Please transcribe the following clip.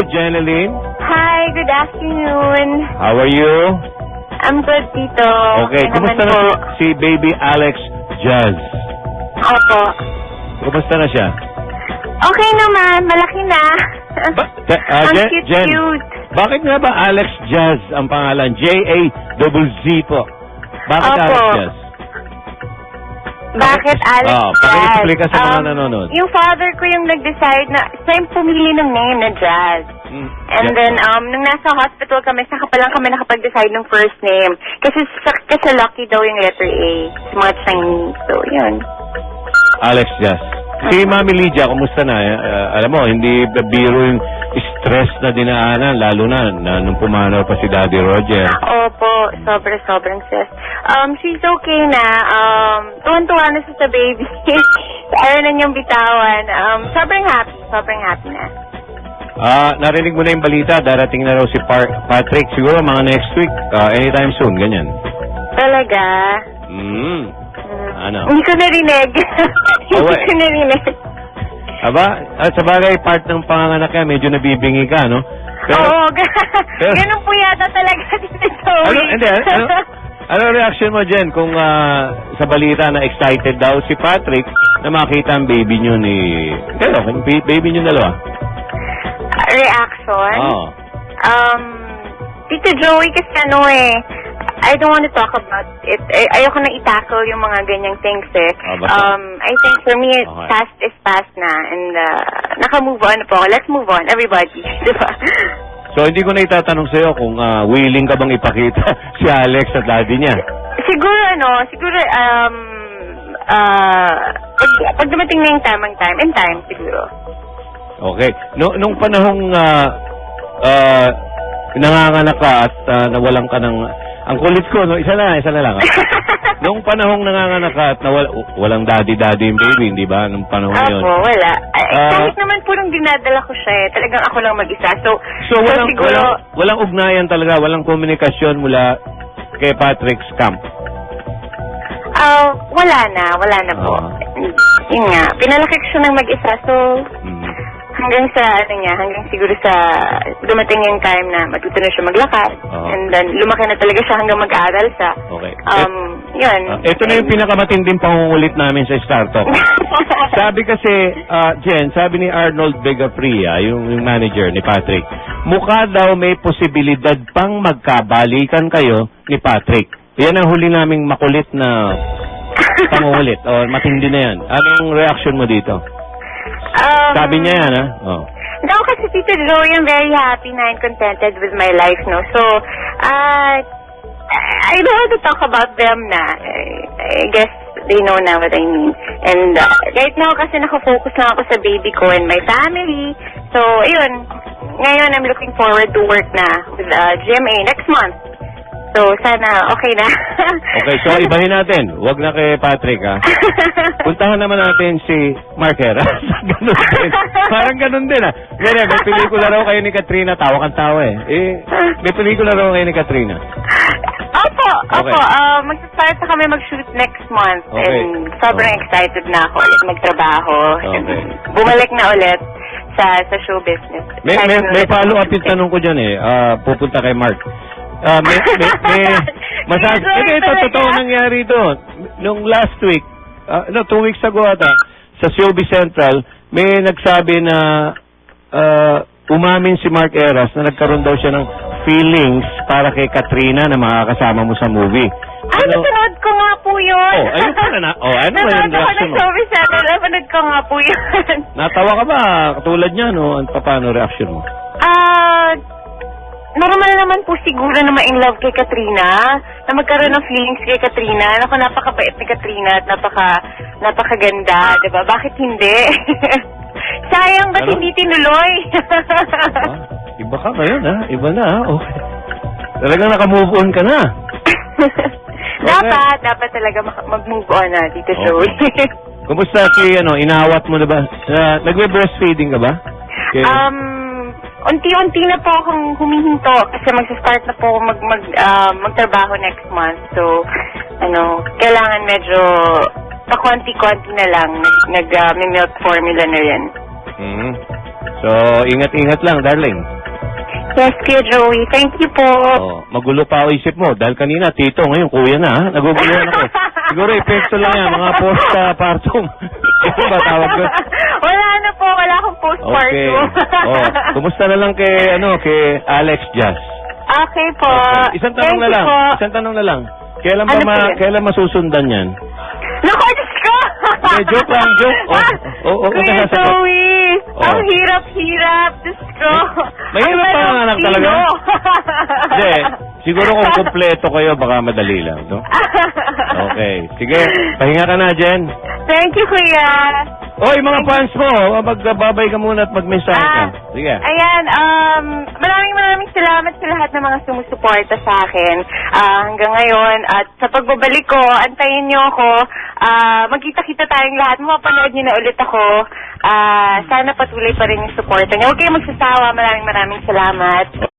Jeneline. Hi, good afternoon. How are you? I'm good, Tito. Okay, kumusta na si Baby Alex Jazz? Opo. Kumusta na siya? Okay naman, malaki na. Ang Jen, cute. bakit nga ba Alex Jazz ang pangalan? J-A-Z-Z po. Bakit Opo. Alex Jazz? Bakit Alex Jazz? Paki-explain ka sa mga nanonood. Yung father ko yung nag-decide na siya yung pumili ng name na Jazz. And then, nung nasa hospital kami, saka pa lang kami nakapag-decide ng first name. Kasi lucky daw yung letter A. Mga Chinese. So, yun. Alex Jazz. Si Mami Lydia, kumusta na? Alam mo, hindi biro yung stress na dinaanan, lalo na nung pumanaw pa si Daddy Roger. Opo, sobrang stress. She's okay na. Tuwan-tuwa na siya sa baby. Ayaw na niyang bitawan. Sobrang happy na. Narinig mo na yung balita, darating na raw si Patrick, siguro mga next week, anytime soon, ganyan. Talaga? Ano? Hindi ko narinig. Hindi ko narinig. Aba, at sa bagay, part ng panganganak ka, medyo nabibingi ka, no? Pero, Oo, ganun po yata talaga dito. Ano reaction mo, Jen, kung sa balita na excited daw si Patrick na makita ang baby nyo ni... kung baby nyo dalawa? Reaction? Oo. Tito Joey, kasi I don't want to talk about it. Ayoko na i-tackle yung mga ganyang things eh. I think for me, past is past na. And naka-move on na po ako. Let's move on, everybody. Diba? So, hindi ko na itatanong sa'yo kung willing ka bang ipakita si Alex at daddy niya. Siguro, pag dumating na yung tamang time, in time, siguro. Okay. Nung panahong nanganganak ka at nawalan ka ng... Ang kulit ko, no? Isa na lang. Nung panahong nanganganak ka at walang daddy-daddy yung baby, hindi ba? Nung panahon yun. Opo, wala. Kahit naman po nung dinadala ko siya, talagang ako lang mag-isa. So walang ugnayan talaga, walang komunikasyon mula kay Patrick's camp? Wala na po. Yun nga, pinalaki ko siya ng mag-isa, so... Hanggang siguro sa dumating yung time na matuto na siya maglakad. And then, lumaki na talaga siya hanggang mag-aaral siya. Okay. Yun. Ito na yung pinakamatinding pangungulit namin sa Star Talk. Sabi kasi, Jen, sabi ni Arnold Vegapria, yung manager ni Patrick, mukha daw may posibilidad pang magkabalikan kayo ni Patrick. Yan ang huli naming makulit na pangungulit. O, matindi na yan. Anong reaction mo dito? Sabi niya yan, ha? No, kasi Tito Joey, I'm very happy na and contented with my life, no? So, I don't want to talk about them na. I guess they know now what I mean. And right now, kasi nakafocus lang ako sa baby ko and my family. So, ayun. Ngayon, I'm looking forward to work na with GMA next month. So, sana okay na. Okay, so ibahin natin. Huwag na kay Patrick, ha? Puntahan naman natin si Mark Heras. Ganun din. Parang ganun din, ha? May pelikula raw kayo ni Katrina. Tawa kang tawa, eh. May pelikula raw kayo ni Katrina. Opo. Mag-start na kami mag-shoot next month. Okay. And sobrang excited na ako ulit magtrabaho. Okay. Bumalik na ulit sa show business. May follow-up yung tanong ko dyan, eh. Pupunta kay Mark. Ito, totoo nangyari doon. Nung last week, 2 weeks ago ata, sa Showbiz Central, may nagsabi na umamin si Mark Heras na nagkaroon daw siya ng feelings para kay Katrina na makakasama mo sa movie. Napanood ko nga po yun. Ayun pala na. Ano ba yung reaction mo? Showbiz Central, napanood ko nga po yun. Natawa ka ba? Katulad niya, no? Paano reaction mo? Normal naman po siguro na ma-in love kay Katrina, na magkaroon ng feelings kay Katrina. Naku, napakabait ni Katrina at napakaganda, diba? Bakit hindi? Sayang, ba't hindi tinuloy? Iba ka ngayon, ha? Iba na, ha? Okay. Talagang naka-move on ka na. Dapat talaga mag-move on na, Tito Joey. Kumusta inawat mo na ba? Nagbe-breastfeeding ka ba? Okay. Unti-unti na po akong humihinto kasi mag-start na po magtrabaho next month. So, kailangan medyo pakonti-konti na lang. Nag-milk formula na rin. So, ingat-ingat lang, darling. Yes, Kuya Joey. Thank you po. Oh, magulo pa ako isip mo. Dahil kanina, tito, ngayon, kuya na, ha? Naguguluhan ako. Siguro, epekto lang yan, mga postpartum. Ito ba tawag ko? Wala na po. Wala akong Okay. postpartum. Oh, kumusta na lang kay Alex Jazz? Okay po. Okay. Isang tanong Thank na you lang. po. Isang tanong na lang. Kailan Ano po yan? kailan masusundan yan? Naku, Diyos ko! Okay, joke lang, joke. Kuya nasasagot. Joey, Oh. ang hirap-hirap. Diyos ko. Mahirap Ang pa ang anak talaga. Valentino. Hindi, siguro kung kumpleto kayo, baka madali lang, no? Okay. Sige, pahinga ka na, Jen. Thank you, Kuya. Oy, mga fans mo, magbabay ka muna at mag-mensahe ka. Sige. Ayan, maraming salamat sa lahat ng mga sumusuporta sa akin hanggang ngayon. At sa pagbabalik ko, antayin niyo ako. Magkita-kita tayong lahat. Mapapanood niyo na ulit ako. Sana patuloy pa rin yung suporta niyo. Huwag kayong magsasawa. Maraming salamat.